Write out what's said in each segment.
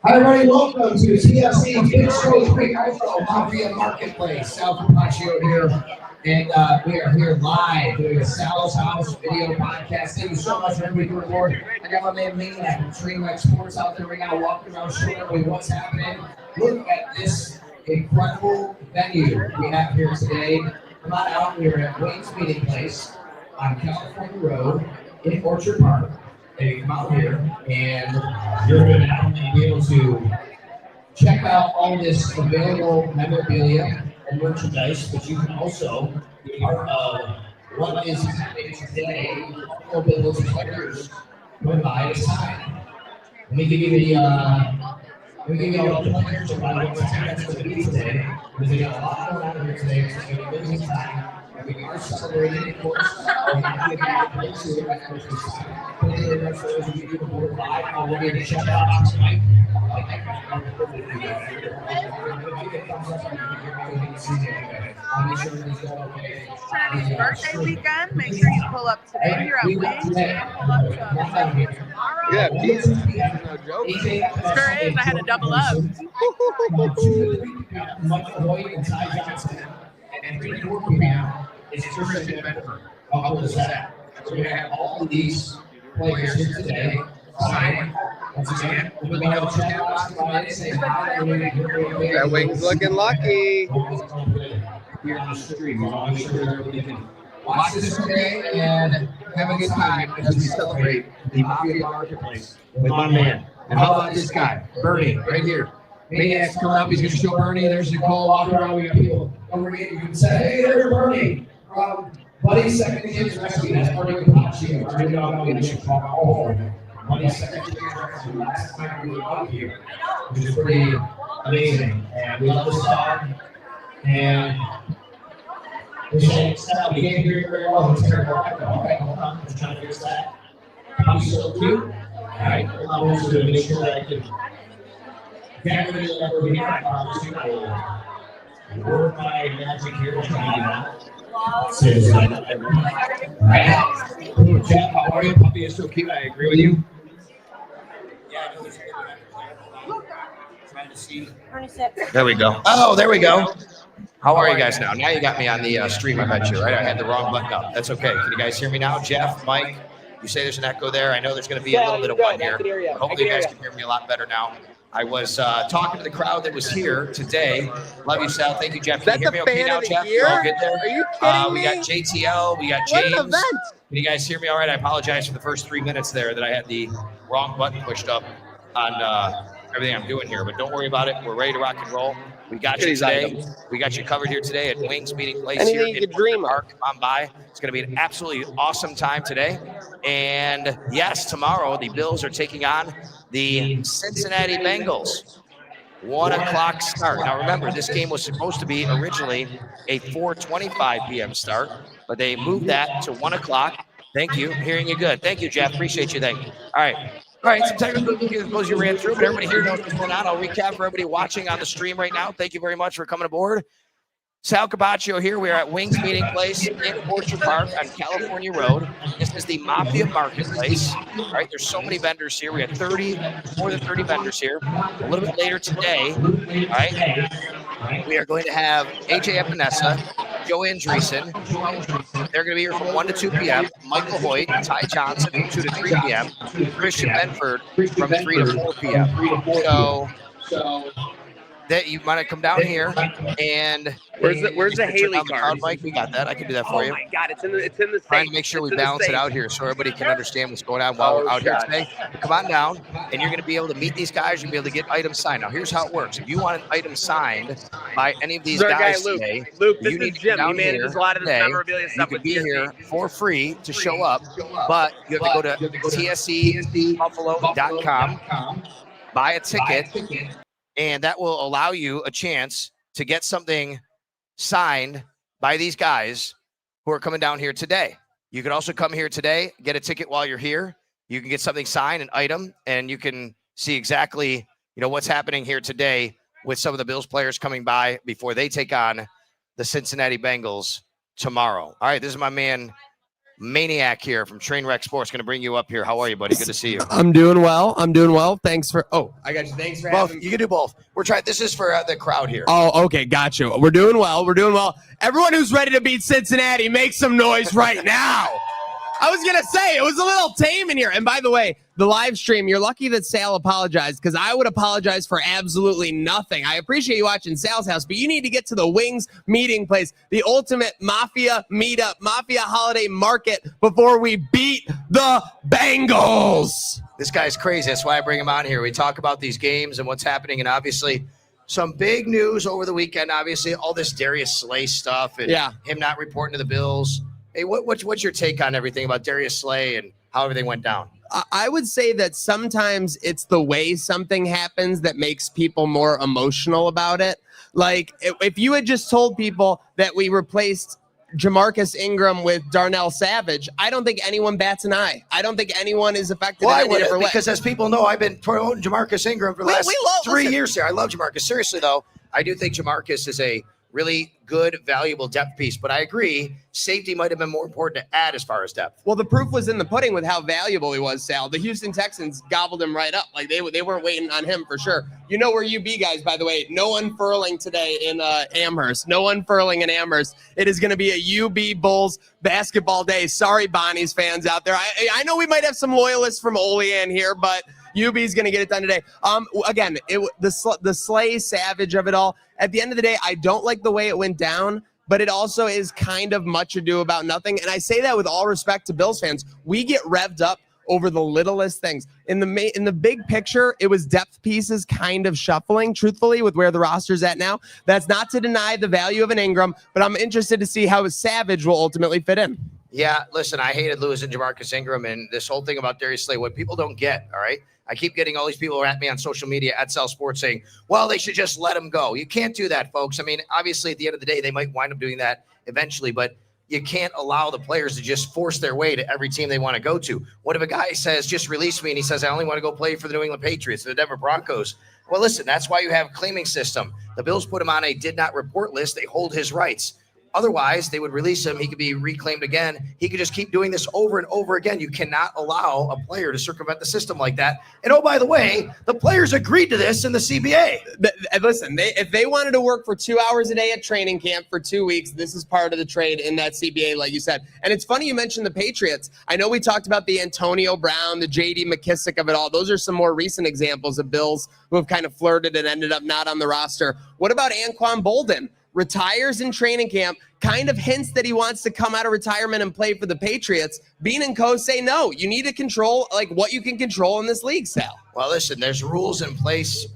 Hi, everybody. Welcome to TSE Mafia Marketplace. Sal Capaccio here, and we are here live doing a Sal's House video podcast. Thank you so much for everybody on board. I got my man Mean at Train Wreck Sports out there right now, walking around showing everybody what's happening. Look at this incredible venue we have here today. Come on out. We're at Wayne's Meeting Place on California Road in Orchard Park. And you come out here and you're going to not only be able to check out all this available memorabilia and merchandise, but you can also be part of what is happening today. A little bit of those players going by to sign. Let me give you the all the players about what's happening that's going to be today. Because we got a lot going on here today. It's going to be a busy time. And we are celebrating, of course. We have to get a place to get to sign. Thank you very much for those of you who are live already to check out tonight. Saturday's birthday weekend. Make sure you pull up today here at Wings and pull up tomorrow. Yeah, geez. No joke. Sure is. I had to double up. Michael Hoyt and Ty Johnson and 3 p.m. is Thursday Bedford. How cool is that? So we're going to have all of these players here today. Sign. Once again, we're going to have a chat box by say hi. That wing's looking lucky. Here on the street. We want to make sure everybody can watch this today and have a good time as we celebrate the Mafia Marketplace with my man. And how about this guy, Bernie, right here. Maniac's coming up. He's going to show Bernie. There's Nicole walking around. We got people over here. You can say, hey, there's Bernie. Buddy's second year's rescue. That's Bernie Capaccio. I didn't know in Chicago. Buddy's second year's rescue. Last time we were out here, which is pretty amazing. And we love this song. And we're saying, we can't hear it very well. It's terrible. All right, hold on. I'm trying to fix that. I'm so cute. All right, I want to make sure that I can. Can't really let her be work my magic here to try to Jeff, how are you? Puppy is so cute. I agree with you. Yeah, I know there's trying to see. There we go. Oh, there we go. How are you guys now? Now you got me on the stream, I bet you, right? I had the wrong button up. That's okay. Can you guys hear me now? Jeff, Mike, you say there's an echo there. I know there's going to be a little bit of one here. Hopefully you guys can hear me a lot better now. I was talking to the crowd that was here today. Love you, Sal. Thank you, Jeff. Can you hear me okay now, Jeff? Are good there? Are you kidding me? We got JTL. We got James. Can you guys hear me all right? I apologize for the first 3 minutes there that I had the wrong button pushed up on everything I'm doing here. But don't worry about it. We're ready to rock and roll. We got you today. We got you covered here today at Wings Meeting Place here in Orchard Park. Come on by. It's going to be an absolutely awesome time today. And yes, tomorrow the Bills are taking on the Cincinnati Bengals. 1 o'clock start. Now remember, this game was supposed to be originally a 4:25 p.m. start, but they moved that to 1 o'clock. Thank you. Hearing you good. Thank you, Jeff. Appreciate you. Thank you. All right. All right, some technical difficulties you ran through, but everybody here knows what's going on. I'll recap for everybody watching on the stream right now. Thank you very much for coming aboard. Sal Capaccio here. We are at Wings Meeting Place in Orchard Park on California Road. This is the Mafia Marketplace. All right, there's so many vendors here. We have more than 30 vendors here. A little bit later today, all right, we are going to have AJ Epinesa, Joanne Dreesen. They're going to be here from 1 to 2 p.m. Michael Hoyt, Ty Johnson from 2 to 3 p.m. Christian Benford from 3 to 4 p.m. So that you might come down here and where's the Haley card? Mike, we got that. I can do that for you. Oh my God, it's in the Trying to make sure we balance it out here so everybody can understand what's going on while we're out here today. Come on down, and you're going to be able to meet these guys. You'll be able to get items signed. Now, here's how it works. If you want an item signed by any of these guys today, you need to come down here today. You can be here for free to show up, but you have to go to TSEbuffalo.com, buy a ticket, and that will allow you a chance to get something signed by these guys who are coming down here today. You can also come here today, get a ticket while you're here. You can get something signed, an item, and you can see exactly, what's happening here today with some of the Bills players coming by before they take on the Cincinnati Bengals tomorrow. All right, this is my man Maniac here from Trainwreck Sports. Going to bring you up here. How are you, buddy? Good to see you. I'm doing well. Thanks for. Oh, I got you. Thanks for both. having. You can do both. We're trying. This is for the crowd here. Oh, okay, got you. We're doing well. Everyone who's ready to beat Cincinnati, make some noise right now. I was gonna say it was a little tame in here. And by the way, the live stream, you're lucky that Sal apologized, because I would apologize for absolutely nothing. I appreciate you watching Sal's house, but you need to get to the Wings meeting place, the ultimate Mafia meetup, Mafia holiday market, before we beat the Bengals. This guy's crazy. That's why I bring him on here. We talk about these games and what's happening, and obviously some big news over the weekend. Obviously, all this Darius Slay stuff and him not reporting to the Bills. Hey, what's your take on everything about Darius Slay and how everything went down? I would say that sometimes it's the way something happens that makes people more emotional about it. Like, if you had just told people that we replaced Jamarcus Ingram with Darnell Savage, I don't think anyone bats an eye. I don't think anyone is affected in any different way. Because as people know, I've been promoting Jamarcus Ingram for the last 3 years here. I love Jamarcus. Seriously, though, I do think Jamarcus is a really good, valuable depth piece. But I agree, safety might have been more important to add as far as depth. Well, the proof was in the pudding with how valuable he was, Sal. The Houston Texans gobbled him right up. Like, they weren't waiting on him for sure. You know where UB guys, by the way, no unfurling today in Amherst. No unfurling in Amherst. It is going to be a UB Bulls basketball day. Sorry, Bonnie's fans out there. I know we might have some loyalists from Olean here, but UB's going to get it done today. Again, the Slay Savage of it all. At the end of the day, I don't like the way it went down, but it also is kind of much ado about nothing. And I say that with all respect to Bills fans. We get revved up over the littlest things. In the big picture, it was depth pieces kind of shuffling, truthfully, with where the roster's at now. That's not to deny the value of an Ingram, but I'm interested to see how a Savage will ultimately fit in. Yeah, listen, I hated losing Jamarcus Ingram and this whole thing about Darius Slay. What people don't get, all right? I keep getting all these people at me on social media at Cell Sports saying, well, they should just let him go. You can't do that, folks. I mean, obviously, at the end of the day, they might wind up doing that eventually, but you can't allow the players to just force their way to every team they want to go to. What if a guy says, just release me, and he says, I only want to go play for the New England Patriots, the Denver Broncos? Well, listen, that's why you have a claiming system. The Bills put him on a did not report list. They hold his rights. Otherwise, they would release him. He could be reclaimed again. He could just keep doing this over and over again. You cannot allow a player to circumvent the system like that. And oh, by the way, the players agreed to this in the CBA. Listen, if they wanted to work for 2 hours a day at training camp for 2 weeks, this is part of the trade in that CBA, like you said. And it's funny you mentioned the Patriots. I know we talked about the Antonio Brown, the J.D. McKissick of it all. Those are some more recent examples of Bills who have kind of flirted and ended up not on the roster. What about Anquan Boldin? Retires in training camp, kind of hints that he wants to come out of retirement and play for the Patriots. Bean and Co. say no. You need to control like what you can control in this league, Sal. Well, listen, there's rules in place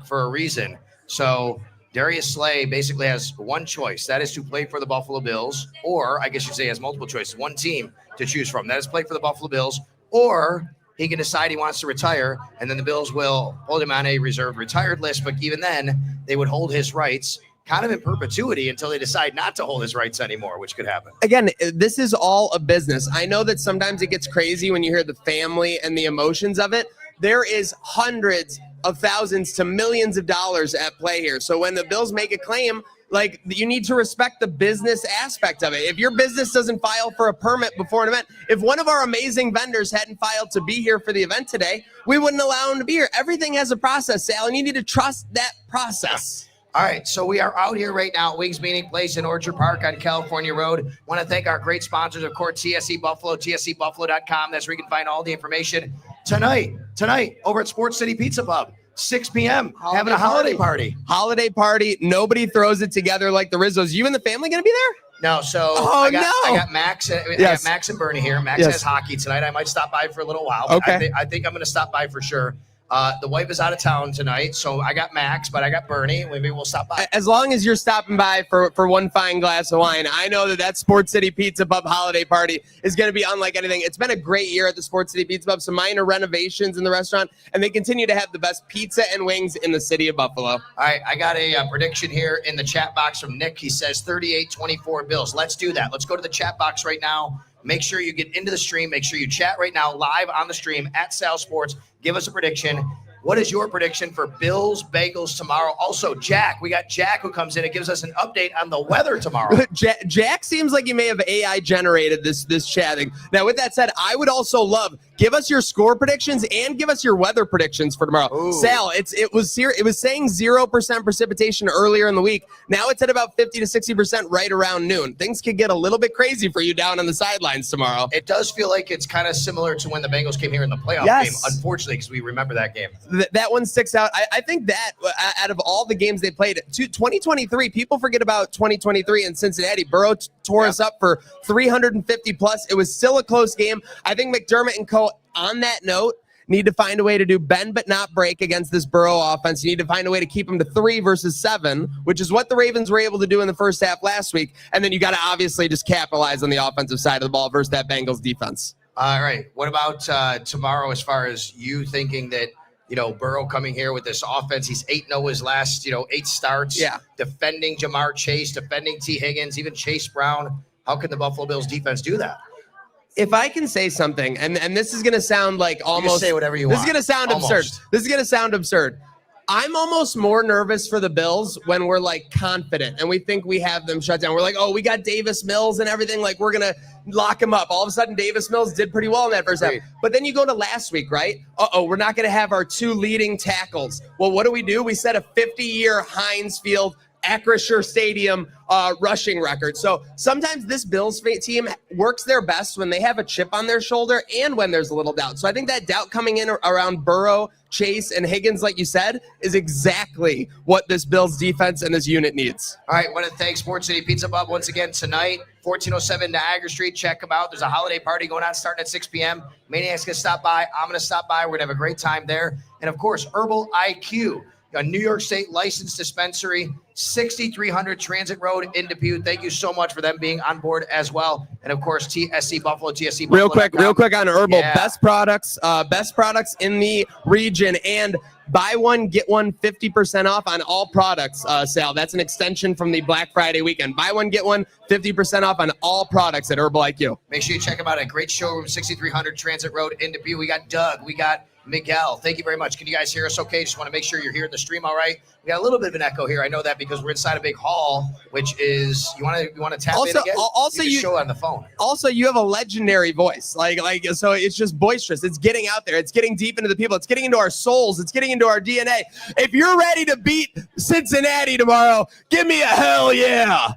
for a reason. So Darius Slay basically has one choice. That is to play for the Buffalo Bills, or I guess you'd say he has multiple choices. One team to choose from. That is play for the Buffalo Bills, or he can decide he wants to retire, and then the Bills will hold him on a reserved retired list. But even then, they would hold his rights kind of in perpetuity until they decide not to hold his rights anymore, which could happen. Again, this is all a business. I know that sometimes it gets crazy when you hear the family and the emotions of it. There is hundreds of thousands to millions of dollars at play here. So when the Bills make a claim, like, you need to respect the business aspect of it. If your business doesn't file for a permit before an event, if one of our amazing vendors hadn't filed to be here for the event today, we wouldn't allow him to be here. Everything has a process, Sal, and you need to trust that process. All right, so we are out here right now at Wings Meeting Place in Orchard Park on California Road. Want to thank our great sponsors, of course, TSE Buffalo, TSEbuffalo.com. That's where you can find all the information. Tonight, over at Sports City Pizza Pub, 6 p.m., having a holiday party. Holiday party. Nobody throws it together like the Rizzos. You and the family going to be there? No, so I got Max. I got Max and Bernie here. Max has hockey tonight. I might stop by for a little while. Okay. I think I'm going to stop by for sure. The wife is out of town tonight, so I got Max, but I got Bernie. Maybe we'll stop by. As long as you're stopping by for one fine glass of wine, I know that Sports City Pizza Pub holiday party is going to be unlike anything. It's been a great year at the Sports City Pizza Pub. Some minor renovations in the restaurant, and they continue to have the best pizza and wings in the city of Buffalo. All right, I got a prediction here in the chat box from Nick. He says 38-24 Bills. Let's do that. Let's go to the chat box right now. Make sure you get into the stream. Make sure you chat right now live on the stream at Sal Sports. Give us a prediction. What is your prediction for Bills Bengals tomorrow? Also, Jack, we got Jack who comes in and gives us an update on the weather tomorrow. Jack seems like he may have AI generated this chatting. Now, with that said, I would also love give us your score predictions and give us your weather predictions for tomorrow. Ooh. Sal, it was saying 0% precipitation earlier in the week. Now it's at about 50 to 60% right around noon. Things could get a little bit crazy for you down on the sidelines tomorrow. It does feel like it's kind of similar to when the Bengals came here in the playoff game, unfortunately, because we remember that game. That one sticks out. I think that out of all the games they played, 2023, people forget about 2023 in Cincinnati. Burrow tore us up for 350 plus. It was still a close game. I think McDermott and co, on that note, need to find a way to do bend but not break against this Burrow offense. You need to find a way to keep them to 3 versus 7, which is what the Ravens were able to do in the first half last week. And then you got to obviously just capitalize on the offensive side of the ball versus that Bengals defense. All right. What about tomorrow as far as you thinking that, Burrow coming here with this offense, he's 8-0 his last, 8 starts. Yeah. Defending Jamar Chase, defending T. Higgins, even Chase Brown. How can the Buffalo Bills defense do that? If I can say something, and this is going to sound like almost... You say whatever you want. This is going to sound absurd. This is going to sound absurd. I'm almost more nervous for the Bills when we're, confident and we think we have them shut down. We're like, oh, we got Davis Mills and everything. We're going to lock him up. All of a sudden, Davis Mills did pretty well in that first half. But then you go to last week, right? We're not going to have our 2 leading tackles. Well, what do? We set a 50-year Heinz Field Acrisure Stadium rushing record. So sometimes this Bills team works their best when they have a chip on their shoulder and when there's a little doubt. So I think that doubt coming in around Burrow, Chase, and Higgins, like you said, is exactly what this Bills defense and this unit needs. All right, I want to thank Sports City Pizza Pub once again tonight, 1407 Niagara Street. Check them out. There's a holiday party going on starting at 6 p.m. Maniac's going to stop by. I'm going to stop by. We're going to have a great time there. And, of course, Herbal IQ, a New York State licensed dispensary, 6300 Transit Road in Dubuque. Thank you so much for them being on board as well. And of course, TSE Buffalo, TSE Buffalo. Real quick on Herbal. Yeah. Best products in the region, and buy one, get one 50% off on all products, Sal. That's an extension from the Black Friday weekend. Buy one, get one 50% off on all products at Herbal IQ. Make sure you check them out at great showroom, 6300 Transit Road in Dubuque. We got Doug. We got Miguel. Thank you very much. Can you guys hear us okay? Just want to make sure you're hearing the stream all right. We got a little bit of an echo here. I know that because we're inside a big hall, which is you want to tap in again? Also, you show it on the phone. Also, you have a legendary voice. So it's just boisterous. It's getting out there. It's getting deep into the people. It's getting into our souls. It's getting into our DNA. If you're ready to beat Cincinnati tomorrow, give me a hell yeah.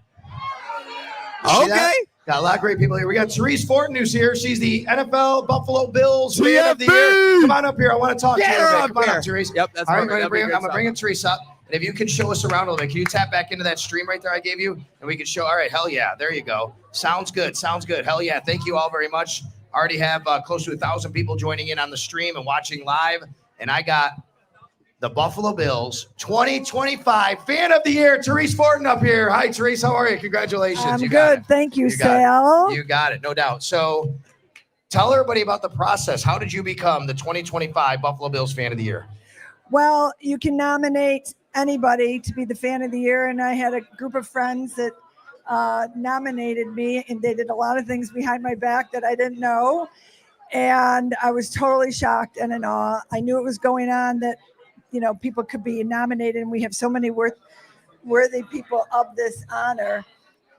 Okay. Got a lot of great people here. We got Therese Fortin who's here. She's the NFL Buffalo Bills fan of the year. Come on up here. I want to talk to you. Come on up, Therese. Yep, that's all right. I'm going to bring Therese up. And if you can show us around a little bit, can you tap back into that stream right there I gave you? And we can show. All right. Hell yeah. There you go. Sounds good. Hell yeah. Thank you all very much. I already have close to 1,000 people joining in on the stream and watching live. And I got the Buffalo Bills 2025 Fan of the Year, Therese Fortin up here. Hi, Therese. How are you? Congratulations. I'm good. Thank you, Sal. You got it. No doubt. So tell everybody about the process. How did you become the 2025 Buffalo Bills Fan of the Year? Well, you can nominate anybody to be the Fan of the Year. And I had a group of friends that nominated me, and they did a lot of things behind my back that I didn't know. And I was totally shocked and in awe. I knew it was going on, that people could be nominated, and we have so many worthy people of this honor.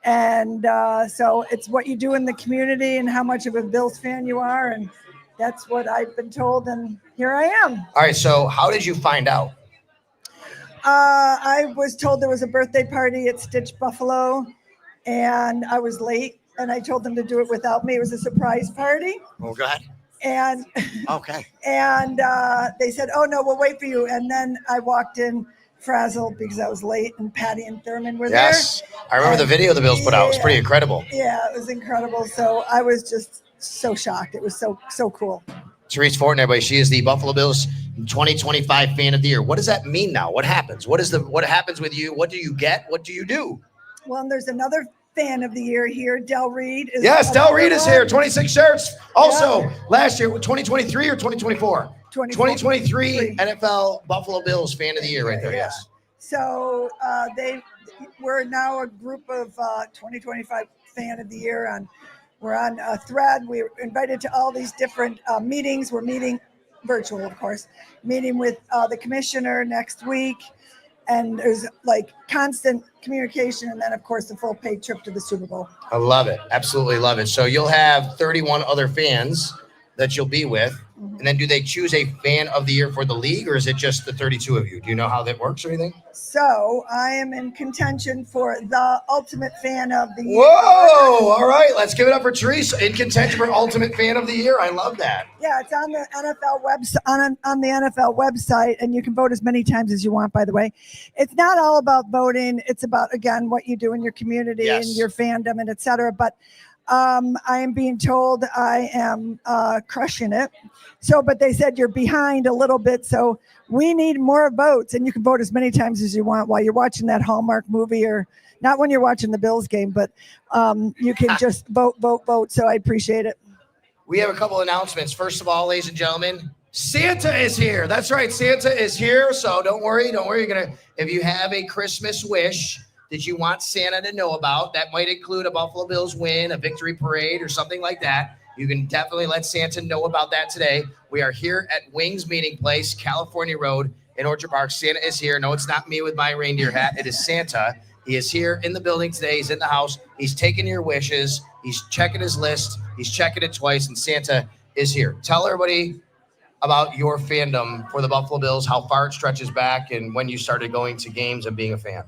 And so it's what you do in the community and how much of a Bills fan you are. And that's what I've been told. And here I am. All right. So how did you find out? I was told there was a birthday party at Stitch Buffalo, and I was late, and I told them to do it without me. It was a surprise party. Oh, go ahead. And okay. And they said, "Oh no, we'll wait for you." And then I walked in frazzled because I was late, and Patty and Thurman were there. Yes, I remember the video the Bills put out. It was pretty incredible. Yeah, it was incredible. So I was just so shocked. It was so cool. Therese Fortin, everybody. She is the Buffalo Bills 2025 Fan of the Year. What does that mean now? What happens? What happens with you? What do you get? What do you do? Well, there's another Fan of the Year here. Del Reed is. Yes, Del Reed is here. 26 shirts. Also, last year, 2023 or 2024? 2023 NFL Buffalo Bills Fan of the Year right there, yes. So we're now a group of 2025 Fan of the Year. We're on a thread. We're invited to all these different meetings. We're meeting virtual, of course, meeting with the commissioner next week. And there's like constant communication. And then, of course, the full paid trip to the Super Bowl. I love it. Absolutely love it. So you'll have 31 other fans that you'll be with. And then do they choose a fan of the year for the league, or is it just the 32 of you? Do you know how that works or anything? So I am in contention for the ultimate fan of the year. Whoa! All right, let's give it up for Therese in contention for ultimate fan of the year. I love that. Yeah, it's on the NFL website, on the NFL website, and you can vote as many times as you want. By the way, it's not all about voting; it's about, again, what you do in your community and your fandom and etc. But I am being told I am crushing it. So, but they said you're behind a little bit, so we need more votes, and you can vote as many times as you want while you're watching that Hallmark movie, or not when you're watching the Bills game, but you can just vote. So I appreciate it. We have a couple announcements. First of all, ladies and gentlemen, Santa is here. That's right, Santa is here. So don't worry. You're gonna, if you have a Christmas wish that you want Santa to know about, that might include a Buffalo Bills win, a victory parade, or something like that. You can definitely let Santa know about that today. We are here at Wings Meeting Place, California Road in Orchard Park. Santa is here. No, it's not me with my reindeer hat. It is Santa. He is here in the building today. He's in the house. He's taking your wishes. He's checking his list. He's checking it twice, and Santa is here. Tell everybody about your fandom for the Buffalo Bills, how far it stretches back, and when you started going to games and being a fan.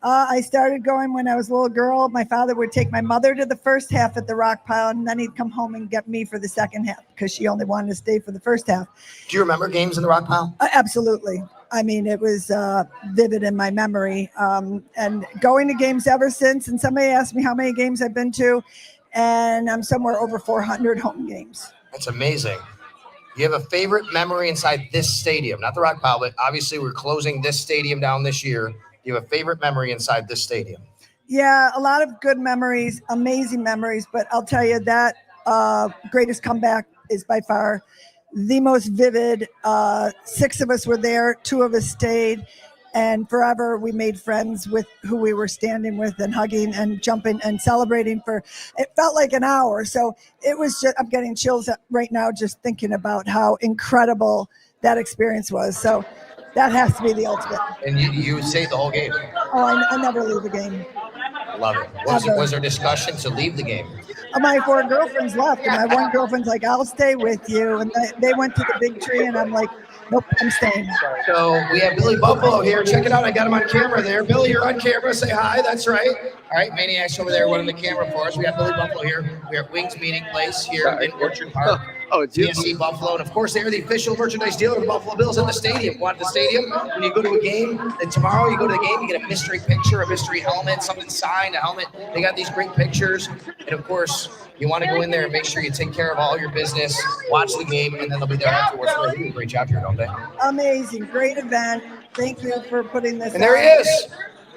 I started going when I was a little girl. My father would take my mother to the first half at the Rock Pile, and then he'd come home and get me for the second half because she only wanted to stay for the first half. Do you remember games in the Rock Pile? Absolutely. I mean, it was vivid in my memory, and going to games ever since. And somebody asked me how many games I've been to, and I'm somewhere over 400 home games. That's amazing. You have a favorite memory inside this stadium, not the Rock Pile, but obviously we're closing this stadium down this year. Do you have a favorite memory inside this stadium? Yeah, a lot of good memories, amazing memories. But I'll tell you that greatest comeback is by far the most vivid. 6 of us were there, 2 of us stayed, and forever we made friends with who we were standing with and hugging and jumping and celebrating for, it felt like an hour. So it was just, I'm getting chills right now just thinking about how incredible that experience was. So that has to be the ultimate. And you stayed the whole game? Oh, I never leave a game. Love it. Was there discussion to leave the game? My 4 girlfriends left, and my one girlfriend's like, I'll stay with you. And they went to the big tree, and I'm like, nope, I'm staying. So we have Billy Buffalo here. Check it out. I got him on camera there. Billy, you're on camera. Say hi. That's right. All right, Maniac's over there running the camera for us. We got Billy Buffalo here. We're at Wings Meeting Place here in Orchard Park. Oh, it's you. TSE Buffalo. And of course, they are the official merchandise dealer of the Buffalo Bills at the stadium. Want the stadium? When you go to a game, and tomorrow you go to the game, you get a mystery picture, a mystery helmet, something signed, a helmet. They got these great pictures. And of course, you want to go in there and make sure you take care of all your business, watch the game, and then they'll be there afterwards. They do a great job here, don't they? Amazing. Great event. Thank you for putting this And there he is.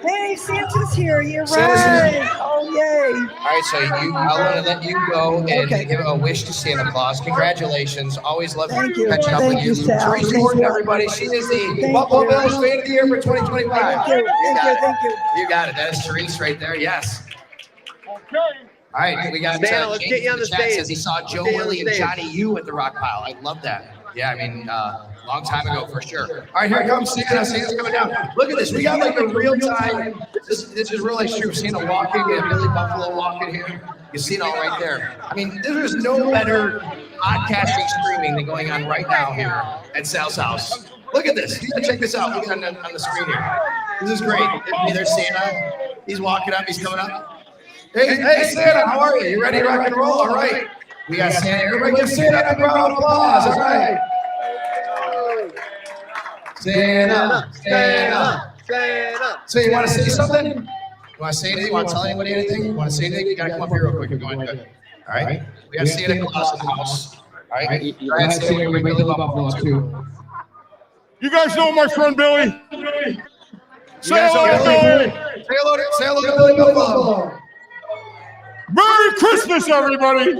Hey, Santa's here. You're right. Oh, yay. All right, so I want to let you go and give a wish to Santa Claus. Congratulations. Always love catching up with you. Therese Gordon, everybody. She is the Buffalo Bills Fan of the Year for 2025. Thank you. You got it. That is Therese right there. Yes. Okay. All right, we got Santa, let's get you on the stage. Says he saw Joe Willie and Johnny U at the Rock Pile. I love that. Yeah, I mean, long time ago for sure. All right, here comes Santa. Santa's coming down. Look at this. We got like a real time. This is really true. Santa walking, we have Billy Buffalo walking here. You see it all right there. I mean, there's no better podcasting streaming than going on right now here at Sal's house. Look at this. Check this out. Look on the screen here. This is great. There's Santa. He's walking up. He's coming up. Hey, Santa, how are you? You ready to rock and roll? All right. We got Santa. Everybody give Santa a round of applause. All right. Santa. So you want to say something? You want to say anything? You want to tell anybody anything? You want to say anything? You got to come up here real quick. Go ahead. Good. All right. We got Santa Claus in the house. All right. Go ahead, Santa. We Billy Buffalo too. You guys know my friend Billy? Say hello to Billy. Say hello to Billy Buffalo. Merry Christmas, everybody!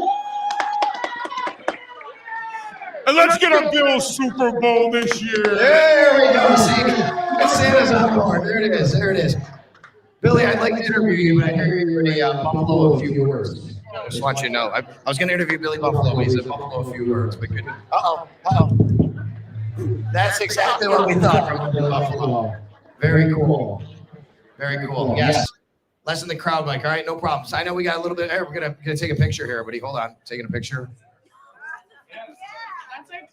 And let's get a Bills Super Bowl this year. There we go. See, Santa's on board. There it is. There it is. Billy, I'd like to interview you, but I hear you're a Buffalo a few words. I just want you to know. I was going to interview Billy Buffalo, but he said Buffalo a few words. We could. Uh-oh. That's exactly what we thought from Buffalo. Very cool. Very cool. Yes. Less in the crowd, Mike. All right, no problems. I know we got a little bit. Hey, we're gonna take a picture here, everybody. Hold on. Taking a picture.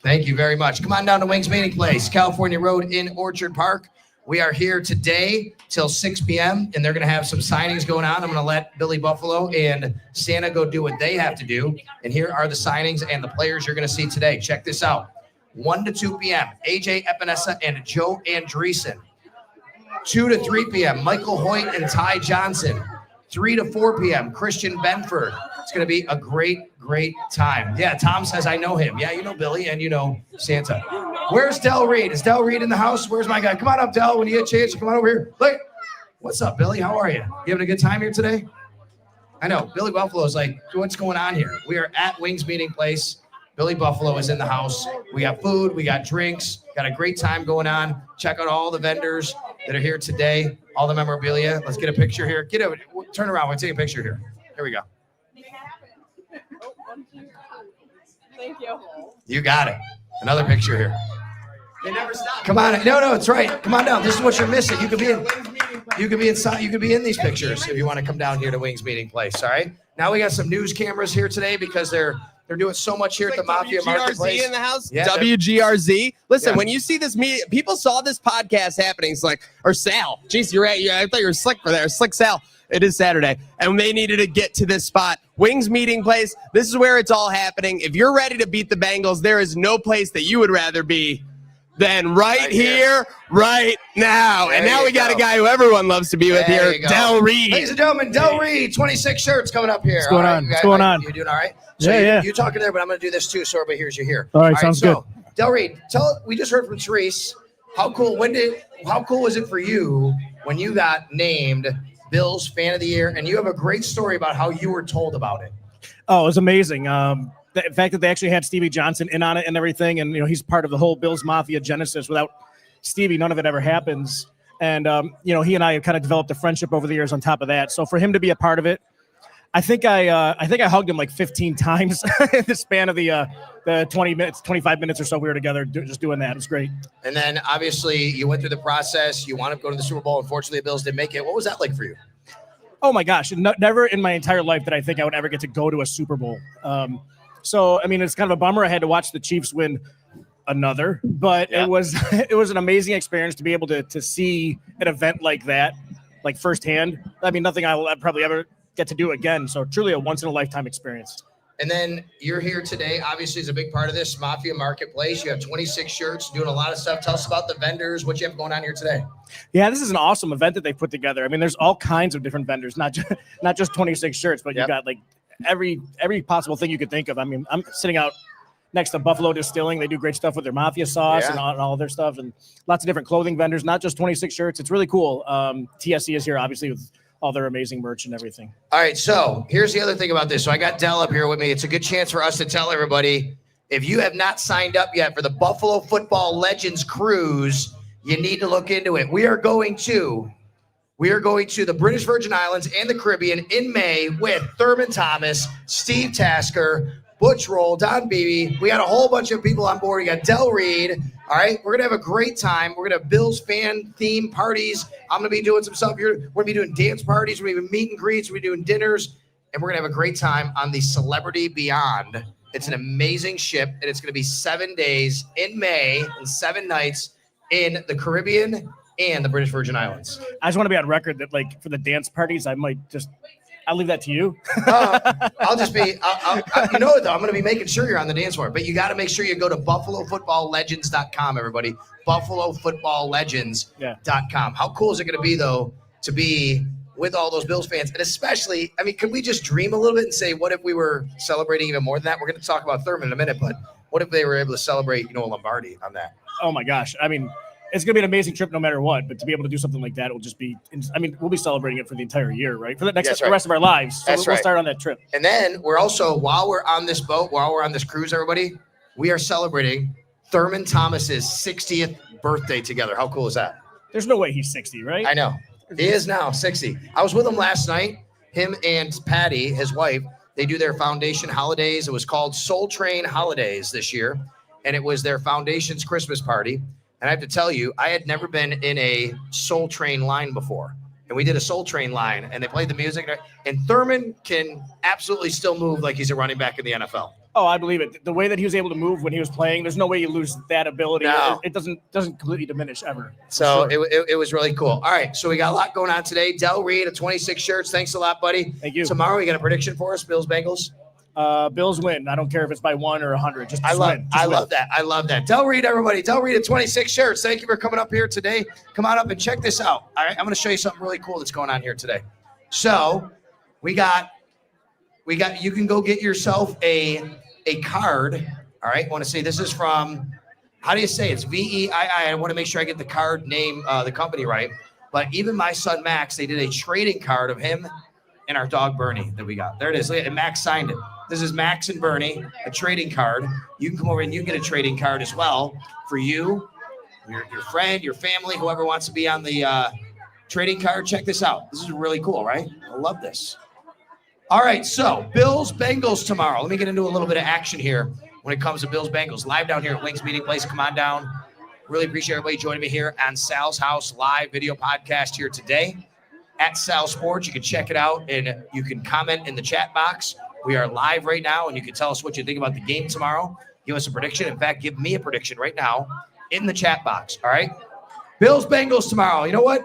Thank you very much. Come on down to Wings Meeting Place, California Road in Orchard Park. We are here today till 6 p.m. and they're going to have some signings going on. I'm going to let Billy Buffalo and Santa go do what they have to do. And here are the signings and the players you're going to see today. Check this out. 1 to 2 p.m., AJ Epinesa and Joe Andreessen. 2 to 3 p.m., Michael Hoyt and Ty Johnson. 3 to 4 p.m., Christian Benford. It's going to be a great time. Yeah, Tom says, I know him. Yeah, you know Billy and you know Santa. Where's Del Reed? Is Del Reed in the house? Where's my guy? Come on up, Del. When you get a chance, come on over here. Look. What's up, Billy? How are you? You having a good time here today? I know. Billy Buffalo is like, what's going on here? We are at Wings Meeting Place. Billy Buffalo is in the house. We got food. We got drinks. Got a great time going on. Check out all the vendors that are here today. All the memorabilia. Let's get a picture here. Get over. Turn around. We'll take a picture here. Here we go. Thank you. You got it. Another picture here. They never stop. Come on. No, it's right. Come on down. This is what you're missing. You could be inside. You could be in these pictures if you want to come down here to Wings Meeting Place. All right. Now we got some news cameras here today because they're doing so much here at the Mafia Marketplace. WGRZ in the house. Yeah, WGRZ. Listen, yeah. when you see this meeting, people saw this podcast happening. It's like, or Sal. Jeez, you're right. I thought you were slick for there. Slick Sal. It is Saturday, and they needed to get to this spot. Wings Meeting Place. This is where it's all happening. If you're ready to beat the Bengals, there is no place that you would rather be than right here, right now. And now we got a guy who everyone loves to be with here, Del Reed. Ladies and gentlemen, Del Reed, 26 shirts coming up here. What's going on? What's going on? You doing all right? So you talking there, but I'm going to do this too, so everybody hears you here. All right, sounds good. Del Reed, we just heard from Therese. How cool was it for you when you got named Bills Fan of the Year? And you have a great story about how you were told about it. Oh, it was amazing. The fact that they actually had Stevie Johnson in on it and everything, and he's part of the whole Bills Mafia genesis. Without Stevie, none of it ever happens. And he and I have kind of developed a friendship over the years on top of that. So for him to be a part of it, I think I hugged him like 15 times in the span of the 25 minutes or so we were together just doing that. It was great. And then obviously you went through the process. You wound up going to the Super Bowl. Unfortunately, the Bills didn't make it. What was that like for you? Oh my gosh. Never in my entire life did I think I would ever get to go to a Super Bowl. So, I mean, it's kind of a bummer. I had to watch the Chiefs win another, but it was an amazing experience to be able to see an event like that, like firsthand. I mean, nothing I'll probably ever get to do again. So truly a once in a lifetime experience. And then you're here today, obviously, is a big part of this Mafia Marketplace. You have 26 shirts, doing a lot of stuff. Tell us about the vendors, what you have going on here today. Yeah, this is an awesome event that they put together. I mean, there's all kinds of different vendors, not just 26 shirts, but you got like every possible thing you could think of. I mean, I'm sitting out next to Buffalo Distilling. They do great stuff with their Mafia sauce and all their stuff, and lots of different clothing vendors, not just 26 shirts. It's really cool. TSE is here, obviously, with all their amazing merch and everything. All right, so here's the other thing about this. So I got Del up here with me. It's a good chance for us to tell everybody, if you have not signed up yet for the Buffalo Football Legends Cruise, you need to look into it. We are going to the British Virgin Islands and the Caribbean in May with Thurman Thomas, Steve Tasker, Butch Roll, Don Beebe. We got a whole bunch of people on board. We got Del Reed. All right, we're going to have a great time. We're going to have Bills fan theme parties. I'm going to be doing some stuff here. We're going to be doing dance parties. We're going to be meet and greets. We're going to be doing dinners. And we're going to have a great time on the Celebrity Beyond. It's an amazing ship, and it's going to be 7 days in May and 7 nights in the Caribbean and the British Virgin Islands. I just want to be on record that, like, for the dance parties, I'll leave that to you. I'll just be, you know what, though? I'm going to be making sure you're on the dance floor. But you got to make sure you go to BuffaloFootballLegends.com, everybody. BuffaloFootballLegends.com. How cool is it going to be, though, to be with all those Bills fans? And especially, I mean, could we just dream a little bit and say, what if we were celebrating even more than that? We're going to talk about Thurman in a minute, but what if they were able to celebrate, Lombardi on that? Oh, my gosh. I mean, it's going to be an amazing trip no matter what, but to be able to do something like that, it will just be, I mean, we'll be celebrating it for the entire year, right? For the rest of our lives. So we'll start on that trip. And then we're also, while we're on this boat, while we're on this cruise, everybody, we are celebrating Thurman Thomas's 60th birthday together. How cool is that? There's no way he's 60, right? I know. He is now 60. I was with him last night. Him and Patty, his wife, they do their foundation holidays. It was called Soul Train Holidays this year. and it was their foundation's Christmas party. And I have to tell you, I had never been in a Soul Train line before. And we did a Soul Train line, and they played the music. And Thurman can absolutely still move like he's a running back in the NFL. Oh, I believe it. The way that he was able to move when he was playing, there's no way you lose that ability. No. It doesn't completely diminish ever. So it was really cool. All right, so we got a lot going on today. Del Reed at 26 shirts. Thanks a lot, buddy. Thank you. Tomorrow, you got a prediction for us, Bills Bengals? Bills win. I don't care if it's by 1 or 100. I love that. I love that. Del Reed, everybody. Del Reed at 26 shirts. Thank you for coming up here today. Come on up and check this out. All right, I'm going to show you something really cool that's going on here today. So we got. You can go get yourself a card. All right, I want to say this is from. How do you say it? It's VEII. I want to make sure I get the card name, the company right. But even my son Max, they did a trading card of him and our dog Bernie that we got. There it is. And Max signed it. This is Max and Bernie, a trading card. You can come over and you can get a trading card as well for you, your friend, your family, whoever wants to be on the trading card. Check this out. This is really cool, right? I love this. All right, so Bills Bengals tomorrow. Let me get into a little bit of action here when it comes to Bills Bengals. Live down here at Wings Meeting Place. Come on down. Really appreciate everybody joining me here on Sal's House live video podcast here today at Sal Sports. You can check it out and you can comment in the chat box. We are live right now, and you can tell us what you think about the game tomorrow. Give us a prediction. In fact, give me a prediction right now in the chat box, all right? Bills, Bengals tomorrow. You know what?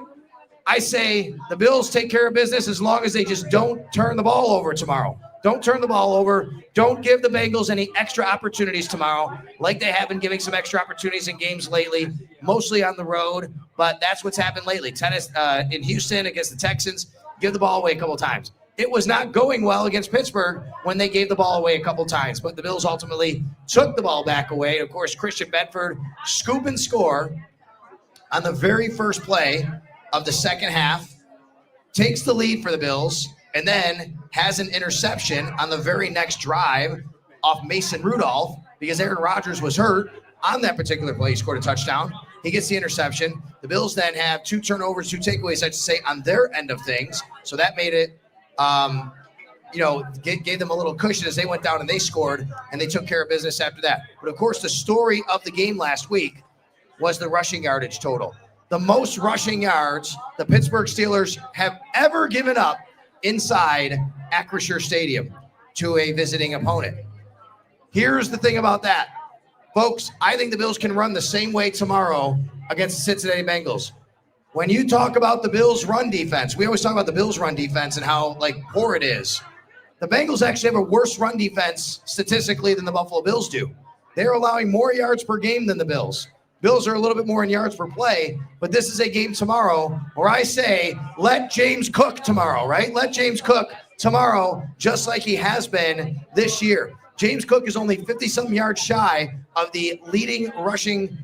I say the Bills take care of business as long as they just don't turn the ball over tomorrow. Don't turn the ball over. Don't give the Bengals any extra opportunities tomorrow, like they have been giving some extra opportunities in games lately, mostly on the road, but that's what's happened lately. Tennis in Houston against the Texans, give the ball away a couple times. It was not going well against Pittsburgh when they gave the ball away a couple times, but the Bills ultimately took the ball back away. Of course, Christian Bedford scoop and score on the very first play of the second half, takes the lead for the Bills, and then has an interception on the very next drive off Mason Rudolph because Aaron Rodgers was hurt on that particular play. He scored a touchdown. He gets the interception. The Bills then have 2 turnovers, 2 takeaways, I should say, on their end of things. So that made it gave them a little cushion as they went down and they scored, and they took care of business after that. But, of course, the story of the game last week was the rushing yardage total. The most rushing yards the Pittsburgh Steelers have ever given up inside Acrisure Stadium to a visiting opponent. Here's the thing about that. Folks, I think the Bills can run the same way tomorrow against the Cincinnati Bengals. When you talk about the Bills' run defense, we always talk about the Bills' run defense and how poor it is. The Bengals actually have a worse run defense statistically than the Buffalo Bills do. They're allowing more yards per game than the Bills. Bills are a little bit more in yards per play, but this is a game tomorrow where I say, let James cook tomorrow, right? Let James cook tomorrow, just like he has been this year. James Cook is only 50-something yards shy of the leading rushing,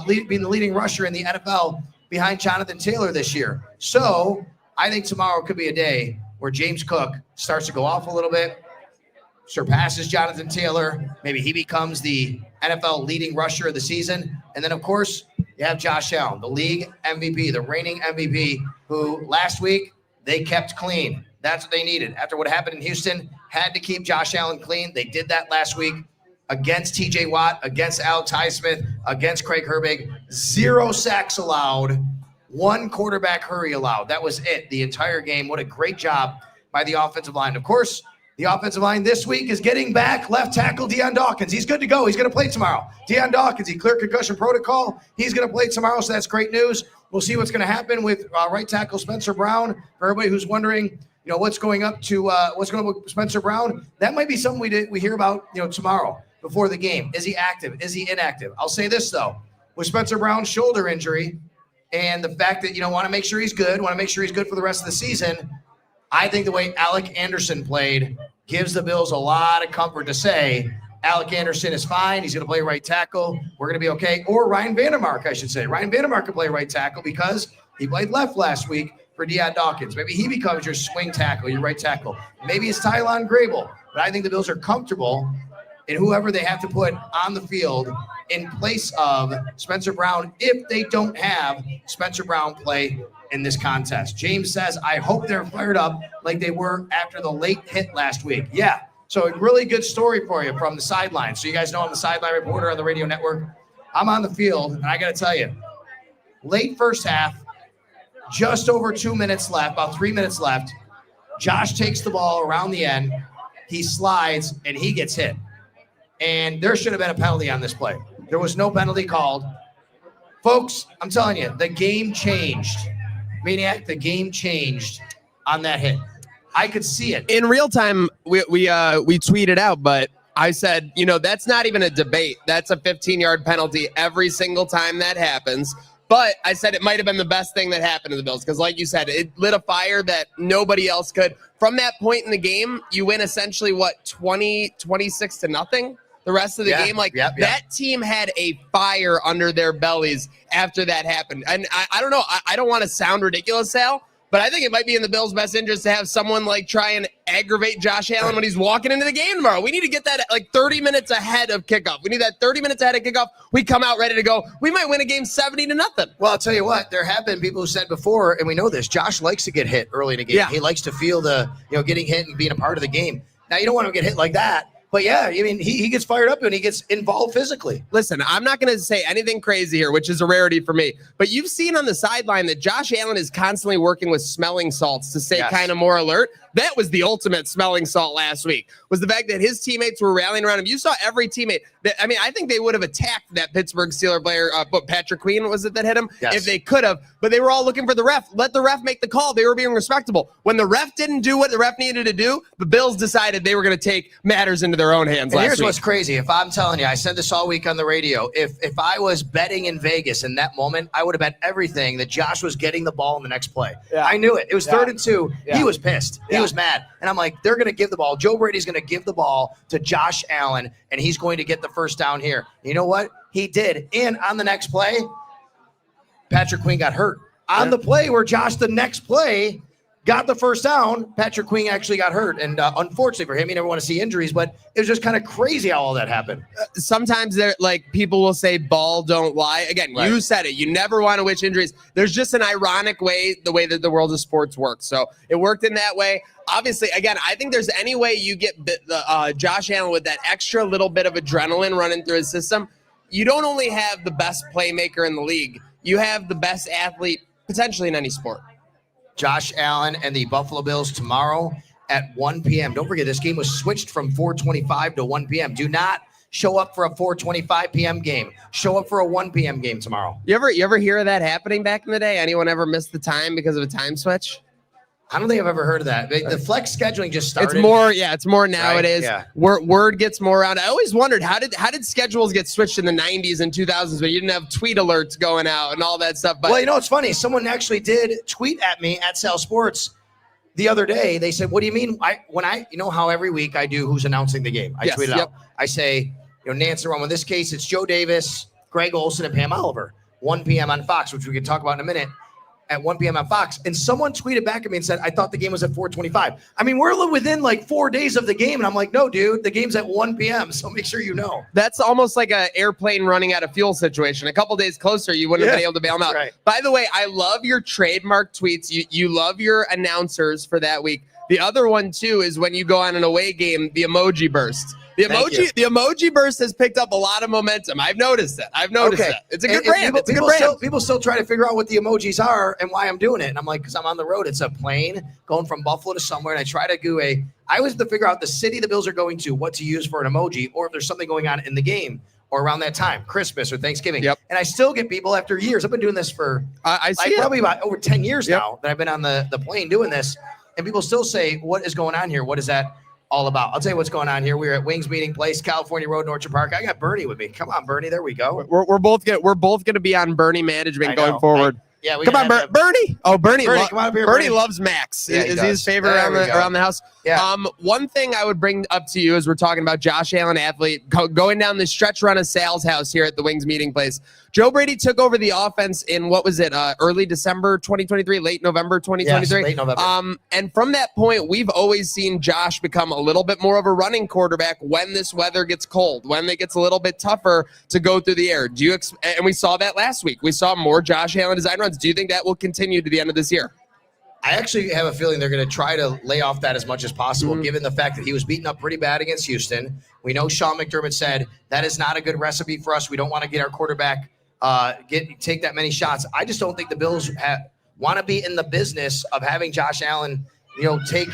being the leading rusher in the NFL behind Jonathan Taylor this year. So I think tomorrow could be a day where James Cook starts to go off a little bit, surpasses Jonathan Taylor. Maybe he becomes the NFL leading rusher of the season. And then, of course, you have Josh Allen, the league MVP, the reigning MVP, who last week they kept clean. That's what they needed. After what happened in Houston, had to keep Josh Allen clean. They did that last week against TJ Watt, against Alex Highsmith, against Craig Herbig. 0 sacks allowed, 1 quarterback hurry allowed. That was it the entire game. What a great job by the offensive line. Of course, the offensive line this week is getting back left tackle Deion Dawkins. He's good to go. He's going to play tomorrow. Deion Dawkins, he cleared concussion protocol. He's going to play tomorrow, so that's great news. We'll see what's going to happen with right tackle Spencer Brown. For everybody who's wondering, what's going on with Spencer Brown, that might be something we hear about, tomorrow before the game. Is he active? Is he inactive? I'll say this, though. With Spencer Brown's shoulder injury and the fact that, want to make sure he's good, for the rest of the season, I think the way Alec Anderson played gives the Bills a lot of comfort to say, Alec Anderson is fine. He's going to play right tackle. We're going to be okay. Or Ryan Vandermark, I should say. Ryan Vandermark can play right tackle because he played left last week for Deion Dawkins. Maybe he becomes your swing tackle, your right tackle. Maybe it's Tylon Grable. But I think the Bills are comfortable in whoever they have to put on the field in place of Spencer Brown if they don't have Spencer Brown play in this contest. James says, I hope they're fired up like they were after the late hit last week. Yeah, So a really good story for you from the sideline. So you guys know I'm the sideline reporter on the radio network. I'm on the field, and I got to tell you, late first half, just over 2 minutes left, about 3 minutes left. Josh takes the ball around the end. He slides, and he gets hit. And there should have been a penalty on this play. There was no penalty called. Folks, I'm telling you, the game changed. Maniac, the game changed on that hit. I could see it. In real time, we tweeted out, but I said, that's not even a debate. That's a 15-yard penalty every single time that happens. But I said it might have been the best thing that happened to the Bills because, like you said, it lit a fire that nobody else could. From that point in the game, you win essentially, 26-0? The rest of the game, that team had a fire under their bellies after that happened. And I don't know. I don't want to sound ridiculous, Sal, but I think it might be in the Bills' best interest to have someone try and aggravate Josh Allen when he's walking into the game tomorrow. We need to get that 30 minutes ahead of kickoff. We need that 30 minutes ahead of kickoff. We come out ready to go. We might win a game 70-0. Well, I'll tell you what, there have been people who said before, and we know this, Josh likes to get hit early in a game. Yeah. He likes to feel the, getting hit and being a part of the game. Now, you don't want to get hit like that. But yeah, I mean, he gets fired up and he gets involved physically. Listen, I'm not going to say anything crazy here, which is a rarity for me. But you've seen on the sideline that Josh Allen is constantly working with smelling salts to stay kind of more alert. That was the ultimate smelling salt last week, was the fact that his teammates were rallying around him. You saw every teammate. I think they would have attacked that Pittsburgh Steelers player, Patrick Queen, was it that hit him? Yes. If they could have. But they were all looking for the ref. Let the ref make the call. They were being respectable. When the ref didn't do what the ref needed to do, the Bills decided they were going to take matters into their own hands last week. Here's what's crazy. If I'm telling you, I said this all week on the radio, if I was betting in Vegas in that moment, I would have bet everything that Josh was getting the ball in the next play. Yeah. I knew it. It was 3rd and 2. Yeah. He was pissed. He was mad. And I'm like, they're going to give the ball. Joe Brady's going to give the ball to Josh Allen, and he's going to get the first down here. You know what? He did. And on the next play, Patrick Queen got hurt. On the play where Josh, the next play, got the first down, Patrick Queen actually got hurt. And unfortunately for him, you never want to see injuries, but it was just kind of crazy how all that happened. Sometimes people will say ball don't lie. Again, You said it. You never want to wish injuries. There's just an ironic way, the way that the world of sports works. So it worked in that way. Obviously, again, I think there's any way you get Josh Allen with that extra little bit of adrenaline running through his system. You don't only have the best playmaker in the league, you have the best athlete potentially in any sport. Josh Allen and the Buffalo Bills tomorrow at 1 p.m. Don't forget, this game was switched from 4:25 to 1 p.m. Do not show up for a 4:25 p.m. game. Show up for a 1 p.m. game tomorrow. You ever hear of that happening back in the day? Anyone ever missed the time because of a time switch? I don't think I've ever heard of that. The flex scheduling just started. It's more nowadays. Right? Yeah. Word gets more around. I always wondered how did schedules get switched in the 90s and 2000s, but you didn't have tweet alerts going out and all that stuff. But well, it's funny. Someone actually did tweet at me at Sal Sports the other day. They said, "What do you mean?" How every week I do who's announcing the game. I tweet it out. I say, Nance and Romo. In this case, it's Joe Davis, Greg Olsen, and Pam Oliver. 1 p.m. on Fox, which we can talk about in a minute. At 1 p.m. on Fox, and someone tweeted back at me and said, I thought the game was at 4:25. I mean, we're within 4 days of the game, and I'm like, no, dude, the game's at 1 p.m., so make sure you know. That's almost like an airplane running out of fuel situation. A couple days closer, you wouldn't have been able to bail them out. Right. By the way, I love your trademark tweets. You love your announcers for that week. The other one, too, is when you go on an away game, the emoji burst. The emoji burst has picked up a lot of momentum. I've noticed that. It's a good brand. People still try to figure out what the emojis are and why I'm doing it. And I'm like, because I'm on the road. It's a plane going from Buffalo to somewhere. And I try to do I always have to figure out the city the Bills are going to, what to use for an emoji, or if there's something going on in the game or around that time, Christmas or Thanksgiving. Yep. And I still get people after years. I've been doing this for probably about over 10 years now that I've been on the plane doing this. And people still say, what is going on here? What is that all about? I'll tell you what's going on here. We're at Wings Meeting Place, California Road, Orchard Park. I got Bernie with me. Come on, Bernie. There we go. We're both going to be on Bernie management going forward. Come on, Bernie. Oh, Bernie. Come on up here, Bernie loves Max. Yeah, is he his favorite around the house? Yeah. One thing I would bring up to you as we're talking about Josh Allen, athlete, going down the stretch run of Sal's house here at the Wings Meeting Place. Joe Brady took over the offense in, early December 2023, late November 2023? Yes, late November. And from that point, we've always seen Josh become a little bit more of a running quarterback when this weather gets cold, when it gets a little bit tougher to go through the air. And we saw that last week. We saw more Josh Allen design runs. Do you think that will continue to the end of this year? I actually have a feeling they're going to try to lay off that as much as possible, given the fact that he was beaten up pretty bad against Houston. We know Sean McDermott said that is not a good recipe for us. We don't want to get our quarterback take that many shots. I just don't think the Bills want to be in the business of having Josh Allen, take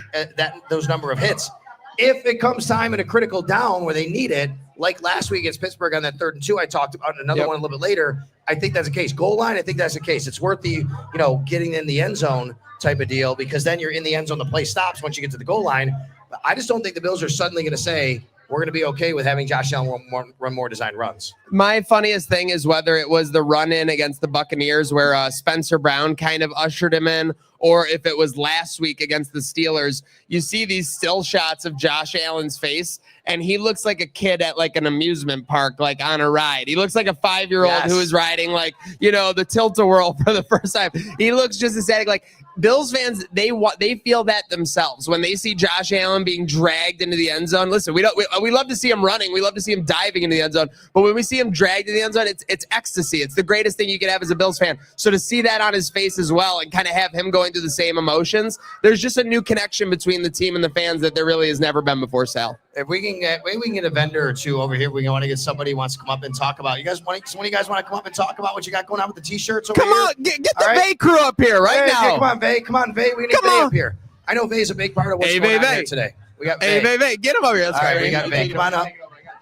those number of hits. If it comes time in a critical down where they need it, like last week against Pittsburgh on that 3rd and 2, I talked about another one a little bit later. I think that's the case. Goal line, I think that's the case. It's worth the, getting in the end zone type of deal, because then you're in the end zone. The play stops once you get to the goal line. But I just don't think the Bills are suddenly going to say, we're going to be okay with having Josh Allen run more designed runs. My funniest thing is whether it was the run-in against the Buccaneers where Spencer Brown kind of ushered him in, or if it was last week against the Steelers. You see these still shots of Josh Allen's face, and he looks like a kid at like an amusement park, like on a ride. He looks like a 5-year-old who is riding like, the tilt-a-whirl for the first time. He looks just ecstatic. Like, Bills fans, they feel that themselves when they see Josh Allen being dragged into the end zone. Listen, we love to see him running, we love to see him diving into the end zone, but when we see him dragged in the end zone, it's ecstasy. It's the greatest thing you could have as a Bills fan. So to see that on his face as well, and kind of have him going through the same emotions, there's just a new connection between the team and the fans that there really has never been before, Sal. If we can get a vendor or two over here. We want to get somebody who wants to come up and talk about. Some of you guys want to come up and talk about what you got going on with the t-shirts over come here? On, get the Vay crew up here right now. Come on, Vay. We need Vay up here. I know Vay's a big part of what's going on here today. We got Vay. Vay, get him over here. All right, we got Vay. Come on up.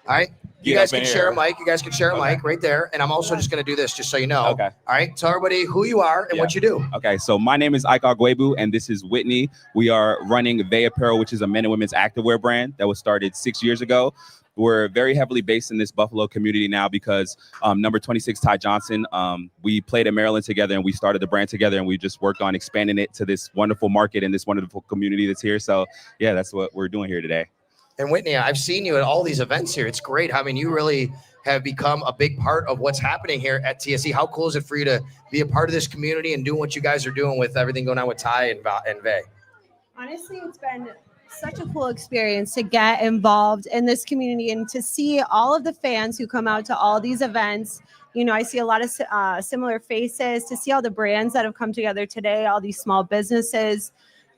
All right. You guys can share a mic. You guys can share a mic right there. And I'm also just going to do this just so you know. Okay. All right. Tell everybody who you are and what you do. Okay. So my name is Ike Agwebu, and this is Whitney. We are running Vay Apparel, which is a men and women's activewear brand that was started 6 years ago. We're very heavily based in this Buffalo community now because number 26, Ty Johnson, we played in Maryland together and we started the brand together, and we just worked on expanding it to this wonderful market and this wonderful community that's here. So, yeah, that's what we're doing here today. And Whitney, I've seen you at all these events here. It's great. I mean, you really have become a big part of what's happening here at TSE. How cool is it for you to be a part of this community and doing what you guys are doing with everything going on with Ty and Vay? Honestly, it's been such a cool experience to get involved in this community and to see all of the fans who come out to all these events. I see a lot of similar faces, to see all the brands that have come together today, all these small businesses.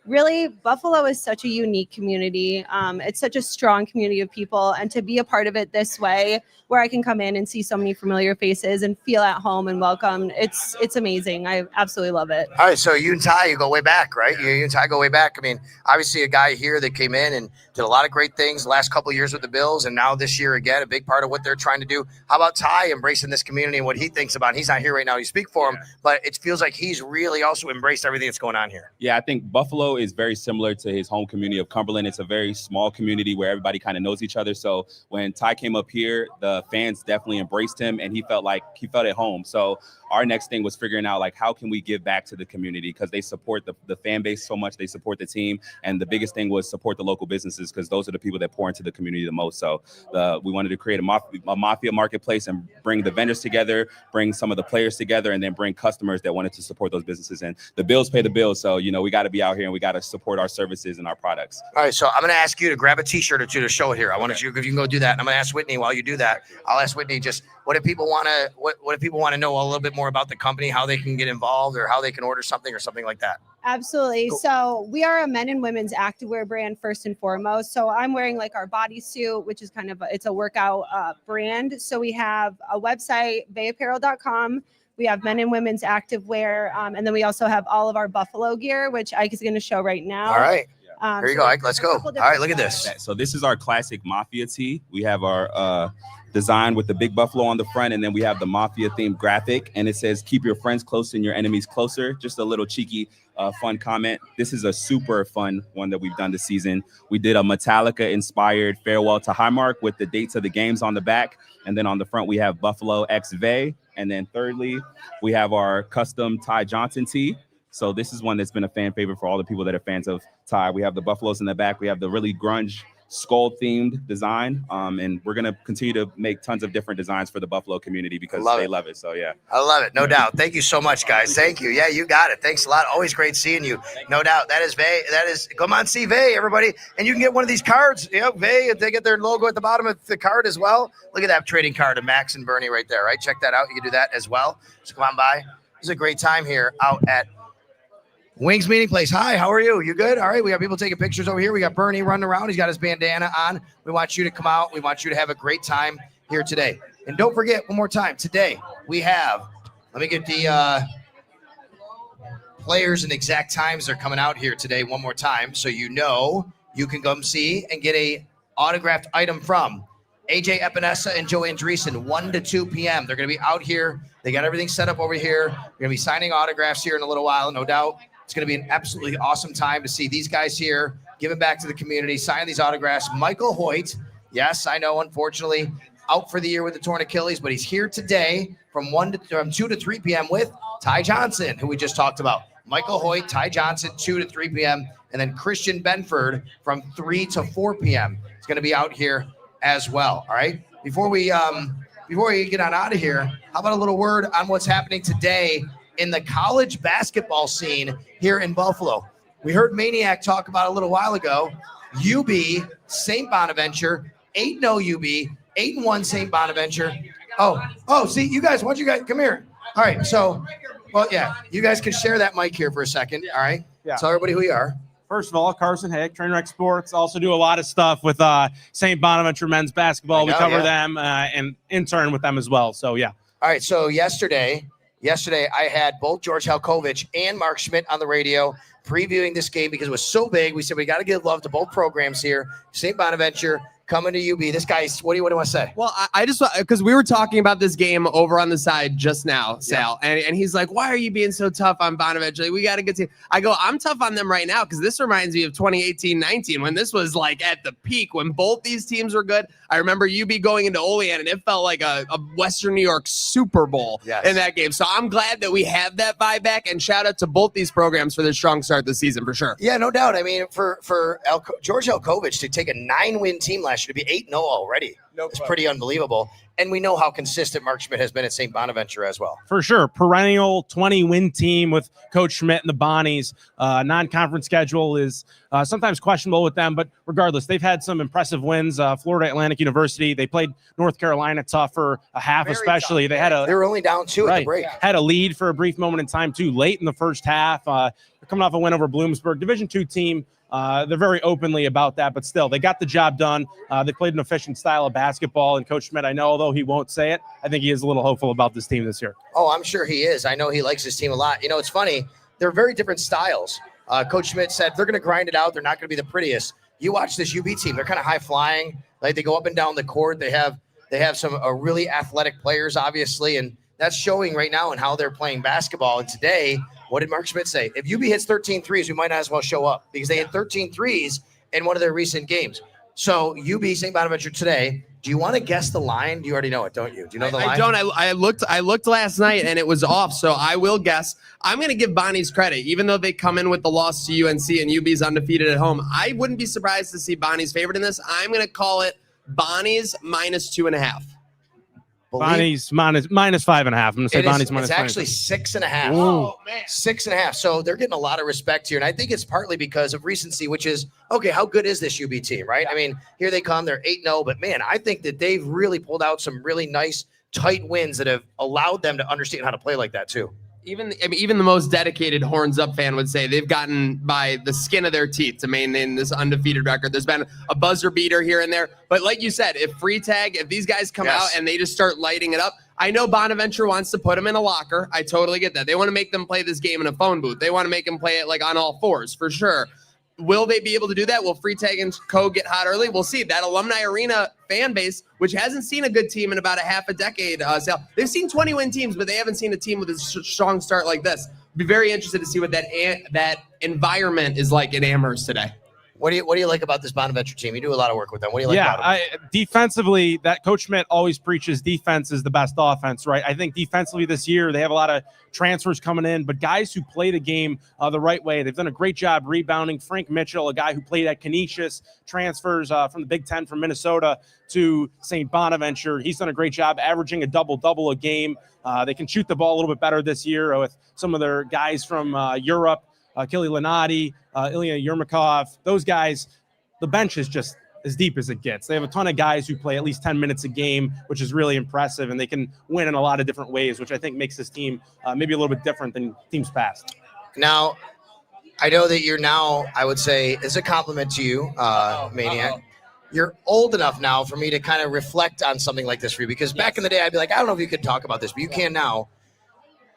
Really, Buffalo is such a unique community. It's such a strong community of people, and to be a part of it this way, where I can come in and see so many familiar faces and feel at home and welcome, it's amazing. I absolutely love it. All right, so you and Ty, you go way back, right? You and Ty go way back. I mean, obviously a guy here that came in and did a lot of great things the last couple of years with the Bills, and now this year again, a big part of what they're trying to do. How about Ty embracing this community and what he thinks about it? He's not here right now. You speak for him, but it feels like he's really also embraced everything that's going on here. Yeah, I think Buffalo is very similar to his home community of Cumberland. It's a very small community where everybody kind of knows each other. So when Ty came up here, the fans definitely embraced him, and he felt at home. So our next thing was figuring out how can we give back to the community, because they support the fan base so much. They support the team. And the biggest thing was support the local businesses, because those are the people that pour into the community the most. So we wanted to create a Mafia marketplace and bring the vendors together, bring some of the players together, and then bring customers that wanted to support those businesses. And the Bills pay the bills. So, we got to be out here and we got to support our services and our products. All right. So I'm going to ask you to grab a t-shirt or two to show it here. I want you, if you can go do that. And I'm going to ask Whitney while you do that. I'll ask Whitney just what if people want to know a little bit more about the company, how they can get involved or how they can order something or something like that. Absolutely. Cool. So we are a men and women's activewear brand first and foremost. So I'm wearing our bodysuit, which is it's a workout brand. So we have a website, vayapparel.com. We have men and women's activewear. And then we also have all of our Buffalo gear, which Ike is going to show right now. All right. Here you go, Ike. Let's go. All right, look at this. So this is our classic Mafia tee. We have our design with the big buffalo on the front, and then we have the Mafia themed graphic, and it says, keep your friends close and your enemies closer. Just a little cheeky, fun comment. This is a super fun one that we've done this season. We did a Metallica-inspired farewell to Highmark with the dates of the games on the back, and then on the front, we have Buffalo X Vay, and then thirdly, we have our custom Ty Johnson tee. So this is one that's been a fan favorite for all the people that are fans of Ty. We have the Buffaloes in the back. We have the really grunge skull-themed design, and we're going to continue to make tons of different designs for the Buffalo community because they love it. So, yeah. I love it. No doubt. Thank you so much, guys. Thank you. Yeah, you got it. Thanks a lot. Always great seeing you. No doubt. That is Vay. Come on, see Vay, everybody. And you can get one of these cards. Vay, they get their logo at the bottom of the card as well. Look at that trading card of Max and Bernie right there, right? Check that out. You can do that as well. So come on by. It's a great time here out at Wings Meeting Place. Hi, how are you? You good? All right, we got people taking pictures over here. We got Bernie running around. He's got his bandana on. We want you to come out. We want you to have a great time here today. And don't forget, one more time, today we have, let me get the players and exact times they're coming out here today one more time so you know you can come see and get a autographed item from AJ Epinesa and Joe Andreessen, 1 to 2 p.m. They're going to be out here. They got everything set up over here. They're going to be signing autographs here in a little while, no doubt. It's going to be an absolutely awesome time to see these guys here, giving back to the community, signing these autographs. Michael Hoyt, yes, I know, unfortunately, out for the year with the torn Achilles, but he's here today from 2 to 3 p.m. with Ty Johnson, who we just talked about. Michael Hoyt, Ty Johnson, 2 to 3 p.m., and then Christian Benford from 3 to 4 p.m. It's going to be out here as well. All right. Before we get on out of here, how about a little word on what's happening today in the college basketball scene here in Buffalo? We heard Maniac talk about a little while ago. UB, St. Bonaventure, 8-0 UB, 8-1 St. Bonaventure. Oh, see, you guys, why don't you guys come here? All right. So, well, yeah, you guys can share that mic here for a second. All right. Yeah. Tell everybody who you are. First of all, Carson Hack, Trainwreck Sports. Also do a lot of stuff with St. Bonaventure men's basketball. We cover them and intern with them as well. So, yeah. All right. So yesterday I had both George Halkovich and Mark Schmidt on the radio previewing this game because it was so big. We said we got to give love to both programs here. St. Bonaventure coming to UB. This guy's, what do you want to say? Well, I just, because we were talking about this game over on the side just now, Sal, and he's like, why are you being so tough on Bonaventure? We got a good team. I go, I'm tough on them right now because this reminds me of 2018-19 when this was like at the peak when both these teams were good. I remember UB going into Olean and it felt like a Western New York Super Bowl in that game. So I'm glad that we have that vibe back, and shout out to both these programs for their strong start this season for sure. Yeah, no doubt. I mean, for George Halkovich to take a 9-win team last year to be 8-0 already, it's pretty unbelievable. And we know how consistent Mark Schmidt has been at St. Bonaventure as well. For sure. Perennial 20-win team with Coach Schmidt and the Bonnies. Non-conference schedule is sometimes questionable with them, but regardless, they've had some impressive wins. Florida Atlantic University, they played North Carolina tough for a half, especially. They were only down 2 at the break. Had a lead for a brief moment in time, too, late in the first half. They're coming off a win over Bloomsburg. Division II team. They're very openly about that, but still, they got the job done. They played an efficient style of basketball, and Coach Schmidt, I know, although he won't say it, I think he is a little hopeful about this team this year. Oh, I'm sure he is. I know he likes his team a lot. You know, it's funny. They're very different styles. Coach Schmidt said they're going to grind it out. They're not going to be the prettiest. You watch this UB team. They're kind of high-flying. Like, they go up and down the court. They have some really athletic players, obviously, and that's showing right now in how they're playing basketball. And today, what did Mark Schmidt say? If UB hits 13 threes, we might not as well show up because they had 13 threes in one of their recent games. So UB St. Bonaventure today, do you want to guess the line? You already know it, don't you? Do you know the line? I don't. I looked last night and it was off, so I will guess. I'm going to give Bonnie's credit. Even though they come in with the loss to UNC and UB's undefeated at home, I wouldn't be surprised to see Bonnie's favored in this. I'm going to call it Bonnie's -2.5. Bonnie's minus 5.5. I'm going to say Bonnie's minus 5.5. It's actually 6.5. Oh, man. 6.5. So they're getting a lot of respect here. And I think it's partly because of recency, which is, okay, how good is this UB team, right? I mean, here they come. They're 8-0. But, man, I think that they've really pulled out some really nice, tight wins that have allowed them to understand how to play like that, too. Even the most dedicated Horns Up fan would say they've gotten by the skin of their teeth to maintain this undefeated record. There's been a buzzer beater here and there. But like you said, if these guys come out and they just start lighting it up, I know Bonaventure wants to put them in a locker. I totally get that. They want to make them play this game in a phone booth. They want to make them play it like on all fours for sure. Will they be able to do that? Will Freetag and Co get hot early? We'll see. That Alumni Arena fan base, which hasn't seen a good team in about a half a decade, Sal. They've seen 20-win teams, but they haven't seen a team with a strong start like this. Be very interested to see what that environment is like in Amherst today. What do you like about this Bonaventure team? You do a lot of work with them. What do you like about them? Defensively, that Coach Schmidt always preaches defense is the best offense, right? I think defensively this year, they have a lot of transfers coming in, but guys who play the game the right way. They've done a great job rebounding. Frank Mitchell, a guy who played at Canisius, transfers from the Big Ten from Minnesota to St. Bonaventure. He's done a great job averaging a double-double a game. They can shoot the ball a little bit better this year with some of their guys from Europe. Kili Lenati, Ilya Yermakov, those guys, the bench is just as deep as it gets. They have a ton of guys who play at least 10 minutes a game, which is really impressive, and they can win in a lot of different ways, which I think makes this team maybe a little bit different than teams past. Now, I know that you're now, I would say, it's a compliment to you, Maniac. You're old enough now for me to kind of reflect on something like this for you, because back in the day, I'd be like, I don't know if you could talk about this, but you can now.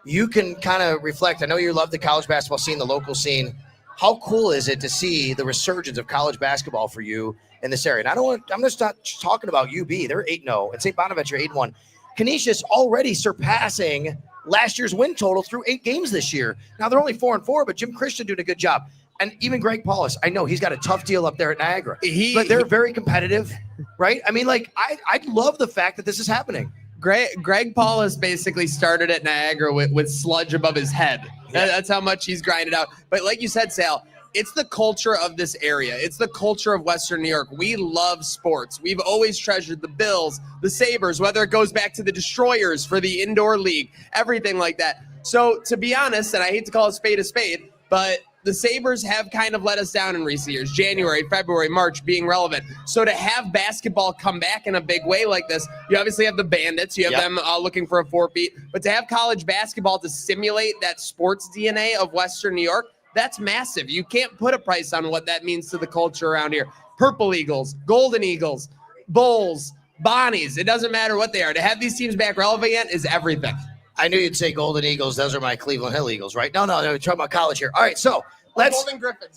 You can kind of reflect. I know you love the college basketball scene, the local scene. How cool is it to see the resurgence of college basketball for you in this area? And I'm just not talking about UB. They're 8-0. And St. Bonaventure 8-1. Canisius already surpassing last year's win total through 8 games this year. Now they're only 4-4, but Jim Christian doing a good job. And even Greg Paulus, I know he's got a tough deal up there at Niagara. But they're very competitive, right? I mean, like, I love the fact that this is happening. Greg Paulus basically started at Niagara with sludge above his head. That's how much he's grinded out. But like you said, Sal, it's the culture of this area. It's the culture of Western New York. We love sports. We've always treasured the Bills, the Sabres, whether it goes back to the Destroyers for the indoor league, everything like that. So to be honest, and I hate to call a spade, but the Sabres have kind of let us down in recent years. January, February, March being relevant. So to have basketball come back in a big way like this, you obviously have the Bandits. You have them looking for a 4-peat. But to have college basketball to simulate that sports DNA of Western New York, that's massive. You can't put a price on what that means to the culture around here. Purple Eagles, Golden Eagles, Bulls, Bonnies. It doesn't matter what they are. To have these teams back relevant yet is everything. I knew you'd say Golden Eagles. Those are my Cleveland Hill Eagles, right? No, we're talking about college here. All right, so let's.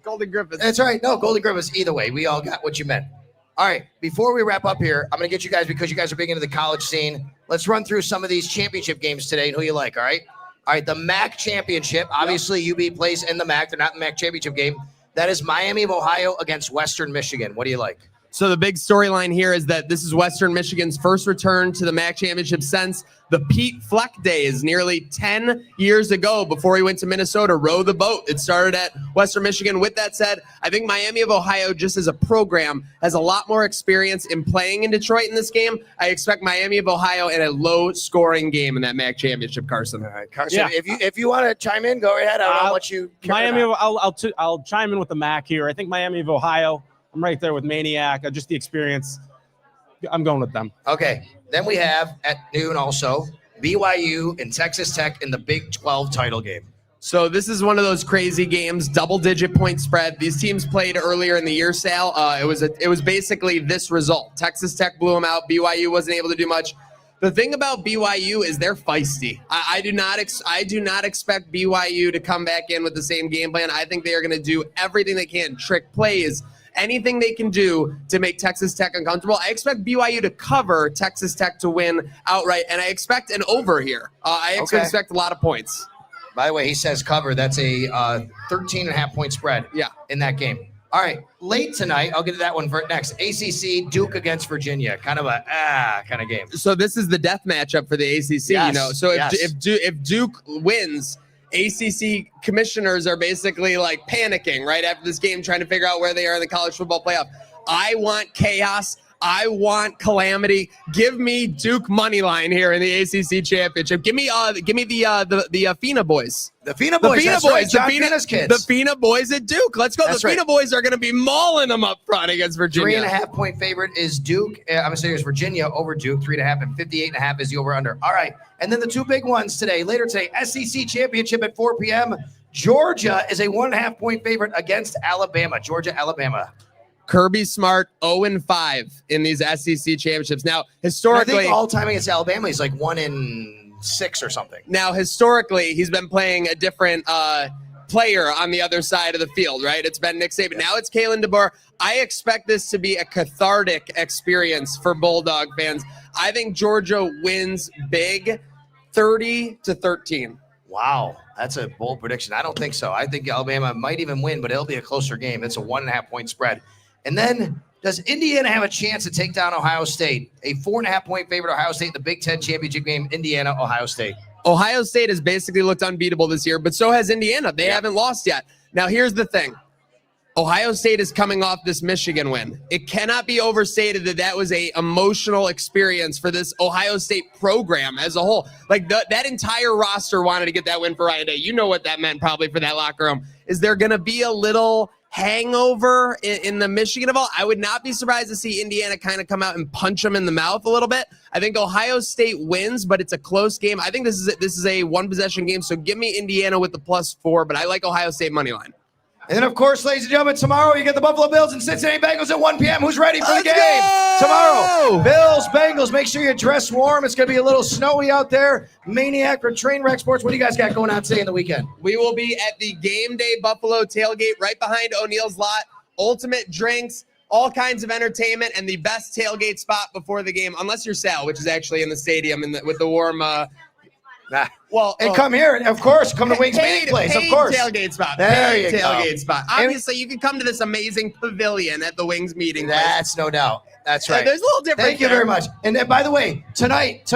Golden Griffins. That's right. No, Golden Griffins. Either way, we all got what you meant. All right, before we wrap up here, I'm going to get you guys, because you guys are big into the college scene. Let's run through some of these championship games today and who you like, all right? All right, the MAC championship. Obviously, UB plays in the MAC. They're not in the MAC championship game. That is Miami of Ohio against Western Michigan. What do you like? So the big storyline here is that this is Western Michigan's first return to the MAC championship since the Pete Fleck days nearly 10 years ago, before he went to Minnesota, row the boat. It started at Western Michigan. With that said, I think Miami of Ohio, just as a program, has a lot more experience in playing in Detroit in this game. I expect Miami of Ohio in a low-scoring game in that MAC championship, Carson. All right, Carson, if you want to chime in, go ahead. I'll let you. I'll chime in with the MAC here. I think Miami of Ohio. I'm right there with Maniac. Just the experience. I'm going with them. Okay. Then we have at noon also BYU and Texas Tech in the Big 12 title game. So this is one of those crazy games, double-digit point spread. These teams played earlier in the year, Sal. It was basically this result. Texas Tech blew them out. BYU wasn't able to do much. The thing about BYU is they're feisty. I do not expect BYU to come back in with the same game plan. I think they are going to do everything they can, trick plays, anything they can do to make Texas Tech uncomfortable. I expect BYU to cover, Texas Tech to win outright, and I expect an over here. I expect a lot of points. By the way, he says cover. That's a 13.5 point spread in that game. All right, late tonight, I'll get to that one for next. ACC, Duke against Virginia. Kind of a kind of game. So this is the death matchup for the ACC, you know. So if Duke wins, ACC commissioners are basically like panicking right after this game, trying to figure out where they are in the college football playoff. I want chaos. I want calamity. Give me Duke money line here in the ACC championship. Give me the Fina boys. The Fina boys. That's right. John Fina's kids. The Fina boys at Duke. Let's go. That's the Fina boys are going to be mauling them up front against Virginia. 3.5 point favorite is Duke. I'm going to say it's Virginia over Duke. 3.5 and 58.5 is the over under. All right. And then the two big ones today. Later today, SEC championship at 4 p.m. Georgia is a 1.5 point favorite against Alabama. Georgia, Alabama. Kirby Smart 0-5 in these SEC championships. Now, historically, I think all time against Alabama, he's like 1-6 or something. Now, historically, he's been playing a different player on the other side of the field, right? It's been Nick Saban. Now it's Kalen DeBoer. I expect this to be a cathartic experience for Bulldog fans. I think Georgia wins big, 30-13. Wow, that's a bold prediction. I don't think so. I think Alabama might even win, but it'll be a closer game. It's a 1.5 point spread. And then, does Indiana have a chance to take down Ohio State? A 4.5 point favorite, Ohio State, the Big Ten championship game, Indiana, Ohio State. Ohio State has basically looked unbeatable this year, but so has Indiana. They haven't lost yet. Now, here's the thing. Ohio State is coming off this Michigan win. It cannot be overstated that that was a emotional experience for this Ohio State program as a whole. Like that entire roster wanted to get that win for Ryan Day. You know what that meant probably for that locker room. Is there going to be a little hangover in the Michigan of all? I would not be surprised to see Indiana kind of come out and punch them in the mouth a little bit. I think Ohio State wins, but it's a close game. I think this is a one possession game. So give me Indiana with the +4, but I like Ohio State money line. And then, of course, ladies and gentlemen, tomorrow you get the Buffalo Bills and Cincinnati Bengals at 1 p.m. Who's ready for the game? Go! Tomorrow, Bills, Bengals. Make sure you dress warm. It's going to be a little snowy out there. Maniac for Trainwreck Sports. What do you guys got going on today in the weekend? We will be at the Game Day Buffalo tailgate right behind O'Neill's lot. Ultimate drinks, all kinds of entertainment, and the best tailgate spot before the game, unless you're Sal, which is actually in the stadium with the warm. Come here, and of course, come to Wings Meeting Place, of course. Tailgate spot. There you go. Tailgate spot. Obviously, you can come to this amazing pavilion at the Wings Meeting Place. That's no doubt. That's right. There's a little difference. Thank you very much. And then, by the way, tonight,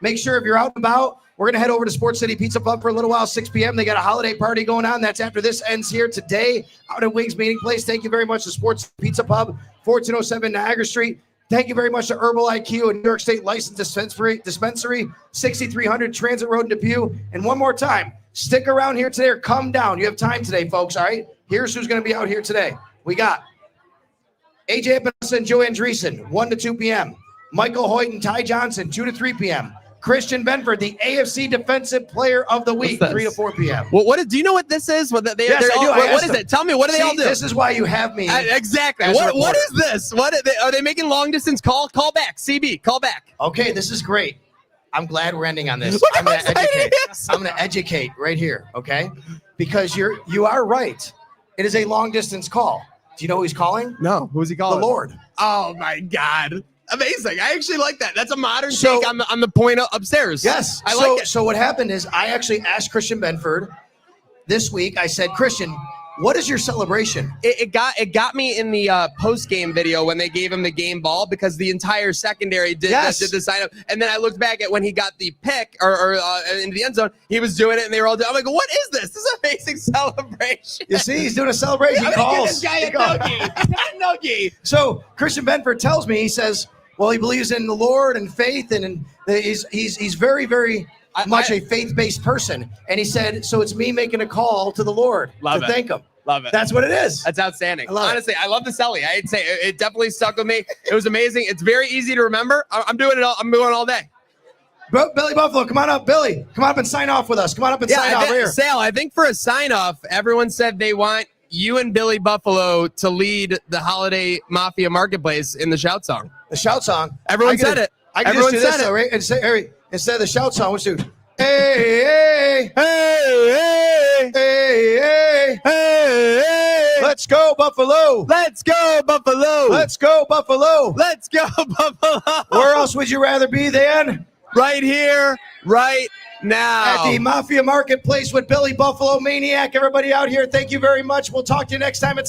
make sure if you're out and about, we're going to head over to Sports City Pizza Pub for a little while, 6 p.m. They got a holiday party going on. That's after this ends here today out at Wings Meeting Place. Thank you very much to Sports Pizza Pub, 1407 Niagara Street. Thank you very much to Herbal IQ, a New York State licensed dispensary, 6300 Transit Road in Depew. And one more time, stick around here today or come down. You have time today, folks, all right? Here's who's going to be out here today. We got AJ Epinesa and Joe Andreessen, 1 to 2 p.m. Michael Hoyt and Ty Johnson, 2 to 3 p.m. Christian Benford, the AFC Defensive Player of the Week, 3 to 4 p.m. Do you know what this is? Yes, I do. What is it? Tell me, what do they all do? This is why you have me. Exactly. What is this? Are they making long distance call? Call back. CB, call back. Okay, this is great. I'm glad we're ending on this. Look I'm going how to educate. excited he is. I'm going to educate right here, okay? Because you are right. It is a long distance call. Do you know who he's calling? No. Who's he calling? The Lord. Oh my God. Amazing. I actually like that. That's a modern take on the point upstairs. Yes. I like it. So what happened is I actually asked Christian Benford this week. I said, Christian, what is your celebration? It got me in the post game video when they gave him the game ball because the entire secondary did the sign up, and then I looked back at when he got the pick or into the end zone. He was doing it, and they were all doing. I'm like, what is this? This is an amazing celebration. You see, he's doing a celebration. He calls. This guy a noogie. So Christian Benford tells me, he says, well, he believes in the Lord and faith, and he's very, very much a faith-based person. And he said, so it's me making a call to the Lord to thank him. Love it. That's what it is. That's outstanding. Honestly, it. I love the Selly. I'd say it definitely stuck with me. It was amazing. It's very easy to remember. I'm doing it all. I'm doing it all day. Billy Buffalo, come on up. Billy, come on up and sign off with us. Come on up and sign off here. Sal, I think for a sign-off, everyone said they want you and Billy Buffalo to lead the holiday Mafia marketplace in the shout song. The shout song. Everyone said it. I can Everyone just do said this, it. though, right? Instead of the shout song, let's do, hey, hey, hey, hey, hey, hey, let's go, Buffalo. Let's go, Buffalo. Let's go, Buffalo. Let's go, Buffalo. Where else would you rather be than? Right here, right now. At the Mafia Marketplace with Billy Buffalo Maniac. Everybody out here, thank you very much. We'll talk to you next time at